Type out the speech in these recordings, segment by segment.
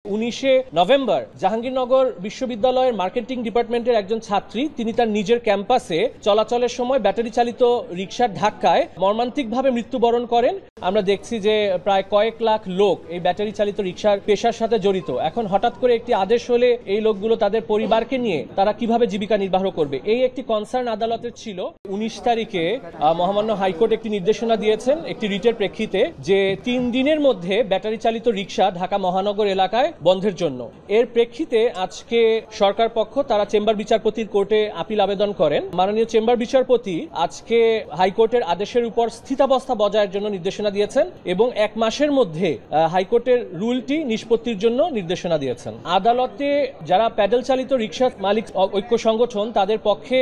19 November Jahangirnagar বিশ্ববিদ্যালয়ের marketing ডিপার্টমেন্টের একজন ছাত্রী তিনি তার নিজের ক্যাম্পাসে চলাচলের সময় ব্যাটারি চালিত রিকশার ধাক্কায় মর্মান্তিকভাবে মৃত্যুবরণ করেন। আমরা দেখছি যে প্রায় কয়েক লাখ লোক এই ব্যাটারি চালিত রিকশার পেশার সাথে জড়িত। এখন হঠাৎ করে একটি আদেশ হলে এই লোকগুলো তাদের পরিবারকে নিয়ে তারা কিভাবে জীবিকা নির্বাহ করবে, এই একটি কনসার্ন আদালতের ছিল। 19 তারিখে মহামান্য হাইকোর্ট একটি নির্দেশনা দিয়েছেন একটি রিটের প্রেক্ষিতে যে 3 দিনের মধ্যে ব্যাটারি চালিত রিকশা ঢাকা মহানগর এলাকায় বন্ধের জন্য। এর প্রেক্ষিতে আজকে সরকার পক্ষ তারা চেম্বার বিচারপতির কোর্টে আপিল আবেদন করেন। মাননীয় চেম্বার বিচারপতি আজকে হাইকোর্টের আদেশের উপর স্থিতাবস্থা বজায়ের জন্য নির্দেশনা দিয়েছেন এবং 1 মাসের মধ্যে হাইকোর্টের রুলটি নিষ্পত্তির জন্য নির্দেশনা দিয়েছেন। আদালতে যারা প্যাডেল চালিত রিকশা মালিক ঐক্য সংগঠন তাদের পক্ষে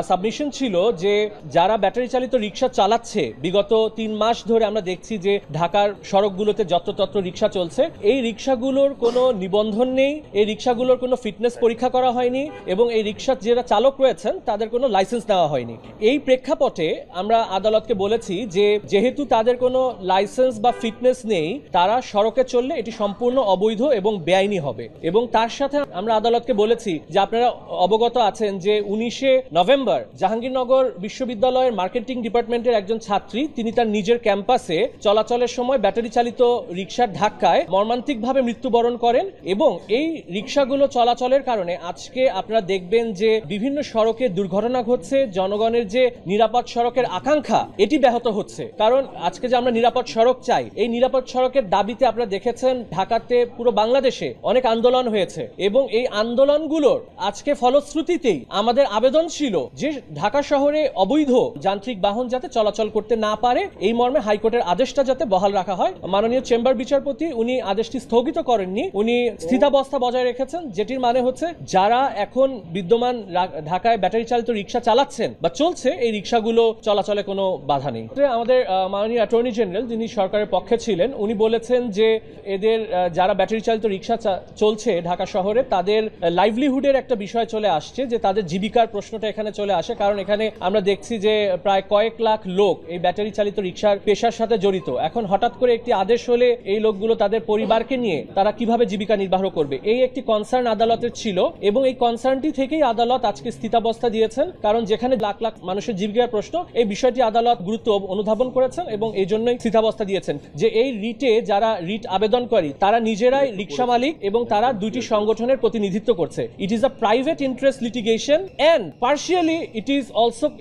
সাবমিশন ছিল যে যারা ব্যাটারি চালিত রিকশা চালাচ্ছে বিগত 3 মাস ধরে আমরা দেখছি যে ঢাকার সড়কগুলোতে যত্রতত্র রিকশা চলছে, এই রিকশাগুলোর কোনো নিবন্ধন নেই, এই রিকশাগুলোর কোনো ফিটনেস পরীক্ষা করা হয়নি এবং এই রিকশা যারা চালক রয়েছেন তাদের কোনো লাইসেন্স নেওয়া হয়নি। এই প্রেক্ষাপটে আমরা আদালতকে বলেছি যে যেহেতু তাদের কোনো লাইসেন্স বা ফিটনেস নেই তারা সড়কে চললে এটি সম্পূর্ণ অবৈধ এবং বেআইনি হবে। এবং তার সাথে আমরা আদালতকে বলেছি যে আপনারা অবগত আছেন যে 19 নভেম্বর জাহাঙ্গীরনগর বিশ্ববিদ্যালয়ের মার্কেটিং ডিপার্টমেন্টের একজন ছাত্রী তিনি তার নিজের ক্যাম্পাসে চলাচলের সময় ব্যাটারি চালিত রিকশার ধাক্কায় মর্মান্তিকভাবে মৃত্যুবরণ করেন এবং এই রিকশাগুলো চলাচলের কারণে আজকে আপনারা দেখবেন যে বিভিন্ন সড়কে দুর্ঘটনা ঘটছে, জনগণের যে নিরাপদ সড়কের আকাঙ্ক্ষা এটি ব্যাহত হচ্ছে। কারণ আজকে যে আমরা নিরাপদ সড়ক চাই, এই নিরাপদ সড়কের দাবিতে আপনারা দেখেছেন ঢাকাতে পুরো বাংলাদেশে অনেক আন্দোলন হয়েছে এবং এই আন্দোলনগুলোর আজকে ফলশ্রুতিতেই আমাদের আবেদন ছিল যে ঢাকা শহরে অবৈধ যান্ত্রিক বাহন যাতে চলাচল করতে না পারে এই মর্মে হাইকোর্টের আদেশটা যাতে বহাল রাখা হয়। মাননীয় চেম্বার বিচারপতি উনি আদেশটি স্থগিত করেননি, উনি স্থিতাবস্থা বজায় রেখেছেন, যেটির মানে হচ্ছে যারা এখন বিদ্যমান ঢাকায় ব্যাটারি চালিত রিকশা চালাচ্ছেন বা চলছে এই রিকশাগুলো চলাচলে কোনো বাধা নেই। আমাদের মাননীয় অ্যাটর্নি জেনারেল যিনি সরকারের পক্ষে ছিলেন উনি বলেছেন যে এদের যারা ব্যাটারি চালিত রিকশা চলছে ঢাকা শহরে তাদের লাইভলিহুডের একটা বিষয় চলে আসছে, যে তাদের জীবিকার প্রশ্নটা এখানে চলে আসে। কারণ এখানে আমরা দেখছি যে প্রায় কয়েক লাখ লোক এই ব্যাটারি চালিত রিকশার পেশার সাথে জড়িত। এখন হঠাৎ করে একটি আদেশ হলে এই লোকগুলো তাদের পরিবারকে নিয়ে তারা কিভাবে জীবিকা নির্বাহ করবে, এই একটি কনসার্ন আদালতের ছিল এবং এই কনসার্নটি থেকেই আদালত আজকে স্থিতাবস্থা দিয়েছেন। কারণ যেখানে লাখ লাখ মানুষের জীবিকার প্রশ্ন এই বিষয়টি আদালত গুরুত্ব অনুধাবন করেছেন এবং এই জন্যই স্থিতাবস্থা দিয়েছেন যে এই রিটে যারা রিট আবেদনকারী তারা নিজেরাই রিকশা মালিক এবং তারা দুইটি সংগঠনের প্রতিনিধিত্ব করছে। It is a private interest litigation and partially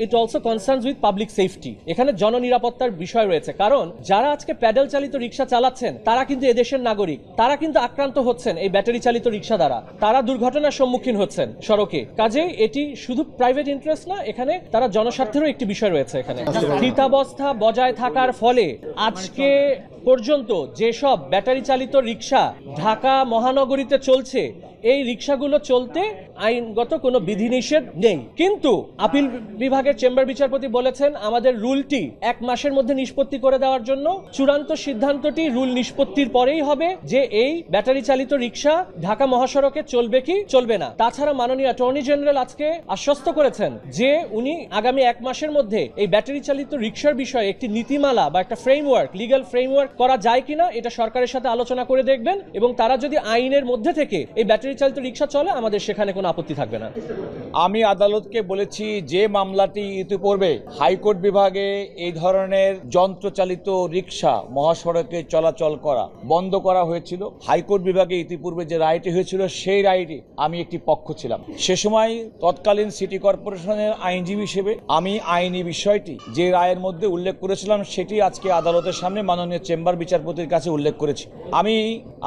it also concerns with public safety. এখানে জননিরাপত্তার বিষয় রয়েছে। কারণ যারা আজকে প্যাডেল চালিত রিকশা চালাচ্ছেন তারা কিন্তু এদেশের নাগরিক, তারা কিন্তু আক্রান্ত হচ্ছেন এই ব্যাটারি চালিত রিকশা দ্বারা, তারা দুর্ঘটনার সম্মুখীন হচ্ছেন সড়কে। কাজেই এটি শুধু প্রাইভেট ইন্টারেস্ট না, এখানে তারা জনস্বার্থেরও একটি বিষয় রয়েছে। এখানে স্থিতাবস্থা বজায় থাকার ফলে আজকে পর্যন্ত যেসব ব্যাটারি চালিত রিকশা ঢাকা মহানগরীতে চলছে এই রিকশাগুলো চলতে আইনগত কোনো বিধিনিষেধ নেই। কিন্তু আপিল বিভাগের চেম্বার বিচারপতি বলেছেন আমাদের রুলটি 1 মাসের মধ্যে নিষ্পত্তি করে দেওয়ার জন্য। চূড়ান্ত সিদ্ধান্তটি রুল নিষ্পত্তির পরেই হবে যে এই ব্যাটারি চালিত রিকশা ঢাকা মহাসড়কে চলবে কি চলবে না। তাছাড়া মাননীয় অ্যাটর্নি জেনারেল আজকে আশ্বস্ত করেছেন যে উনি আগামী 1 মাসের মধ্যে এই ব্যাটারি চালিত রিকশার বিষয়ে একটি নীতিমালা বা একটা ফ্রেমওয়ার্ক, লিগ্যাল ফ্রেমওয়ার্ক করা যায় কিনা এটা সরকারের সাথে আলোচনা করে দেখবেন এবং তারা যদি আইনের মধ্যে থেকে এই ব্যাটারি চালিত রিকশা চলে আমাদের সেখানে কোনো আপত্তি থাকবে না। আমি আদালতকে বলেছি যে মামলাটি ইতিপূর্বে হাইকোর্ট বিভাগে এই ধরনের যন্ত্রচালিত রিকশা মহাসড়কে চলাচল করা বন্ধ করা হয়েছিল, হাইকোর্ট বিভাগে ইতিপূর্বে যে রায়টি হয়েছিল সেই রায়টি আমি একটি পক্ষ ছিলাম। সে সময় তৎকালীন সিটি কর্পোরেশনের আইনজীবী হিসেবে আমি আইনি বিষয়টি যে রায়ের মধ্যে উল্লেখ করেছিলাম সেটি আজকে আদালতের সামনে মাননীয় চেম্বার বিচারপতির কাছে উল্লেখ করেছি। আমি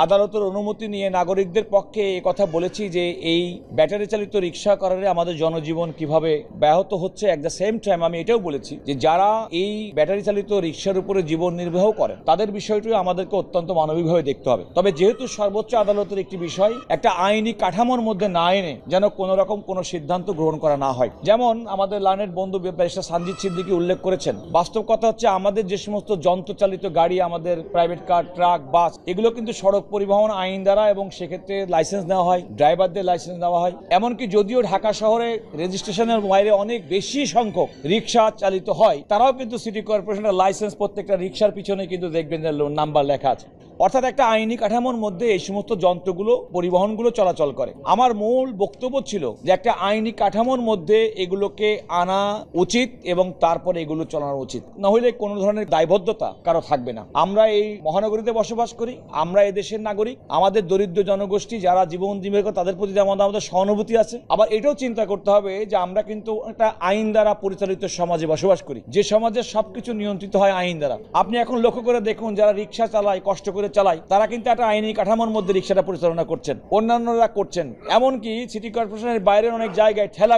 আদালতের অনুমতি নিয়ে নাগরিকদের পক্ষে এই কথা বলেছি যে এই ব্যাটারি চালিত রিকশা কারণে আমাদের জনজীবন কিভাবে ব্যাহত হচ্ছে। এট দ্য সেম টাইম আমি এটাও বলেছি যে যারা এই ব্যাটারি চালিত রিকশার উপরে জীবন নির্বাহ করেন তাদের বিষয়টিও আমাদেরকে অত্যন্ত মানবিকভাবে দেখতে হবে। তবে যেহেতু সর্বোচ্চ আদালতের একটি বিষয় একটা আইনি কাঠামোর মধ্যে না এনে যেন কোনো রকম কোনো সিদ্ধান্ত গ্রহণ করা না হয়। যেমন আমাদের লার্নেড বন্ধু ব্যারিস্টার সঞ্জিত সিদ্দিকী উল্লেখ করেছেন, বাস্তব কথা হচ্ছে আমাদের যে সমস্ত যন্ত্রচালিত গাড়ি, আমাদের প্রাইভেট কার, ট্রাক, বাস, এগুলো কিন্তু সড়ক পরিবহন আইন দ্বারা এবং সেক্ষেত্রে লাইসেন্স নেওয়া হয়, ড্রাইভারদের লাইসেন্স দেওয়া হয়। এমনকি যদিও ঢাকা শহরে রেজিস্ট্রেশনের বাইরে অনেক বেশি সংখ্যক রিকশা চালিত হয়, তারাও কিন্তু সিটি কর্পোরেশনের লাইসেন্স প্রত্যেকটা রিকশার পিছনে কিন্তু দেখবেন যে নাম্বার লেখা আছে। অর্থাৎ একটা আইনি কাঠামোর মধ্যে এই সমস্ত যন্ত্রগুলো পরিবহনগুলো চলাচল করে। আমার মূল বক্তব্য ছিল যে একটা আইনি কাঠামোর মধ্যে এগুলোকে আনা উচিত এবং তারপরে এগুলো চালানো উচিত, না হলে কোনো ধরনের দায়বদ্ধতা কারো থাকবে না। আমরা এই মহানগরীতে বসবাস করি, আমরা এই দেশের নাগরিক, আমাদের দরিদ্র জনগোষ্ঠী যারা জীবন জীবিকা তাদের প্রতি আমাদের সহানুভূতি আছে। আবার এটাও চিন্তা করতে হবে যে আমরা কিন্তু একটা আইন দ্বারা পরিচালিত সমাজে বসবাস করি, যে সমাজে সবকিছু নিয়ন্ত্রিত হয় আইন দ্বারা। আপনি এখন লক্ষ্য করে দেখুন যারা রিক্সা চালায়, কষ্ট করে চালায়, তারা কিন্তু একটা আইনি কাঠামোর মধ্যে রিক্সাটা পরিচালনা করছেন, অন্যান্যরা করছেন। এমনকি সিটি কর্পোরেশনের বাইরের অনেক জায়গায় ঠেলা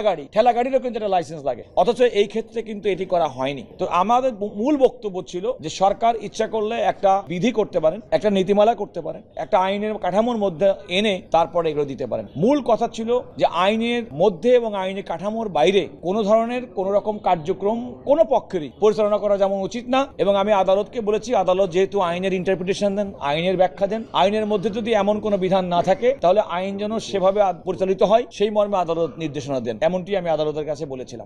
গাড়িরও কিন্তু একটা লাইসেন্স লাগে, অথচ এই ক্ষেত্রে কিন্তু এটি করা হয়নি। তো আমাদের মূল বক্তব্য ছিল যে সরকার ইচ্ছা করলে একটা বিধি করতে পারেন, একটা নীতিমালা করতে পারেন, একটা আইনের কাঠামোর মধ্যে এনে তারপরে এগুলো দিতে পারেন। মূল কথা ছিল যে আইনের মধ্যে এবং আইনের কাঠামোর বাইরে কোনো ধরনের কোনো রকম কার্যক্রম কোনো পক্ষেরই পরিচালনা করা যেমন উচিত না। এবং আমি আদালতকে বলেছি, আদালত যেহেতু আইনের ইন্টারপ্রিটেশন দেন, আইনের ব্যাখ্যা দেন, আইনের মধ্যে যদি এমন কোনো বিধান না থাকে তাহলে আইন যেন সেভাবে পরিচালিত হয় সেই মর্মে আদালত নির্দেশনা দেন, এমনটি আমি আদালতের কাছে বলেছিলাম।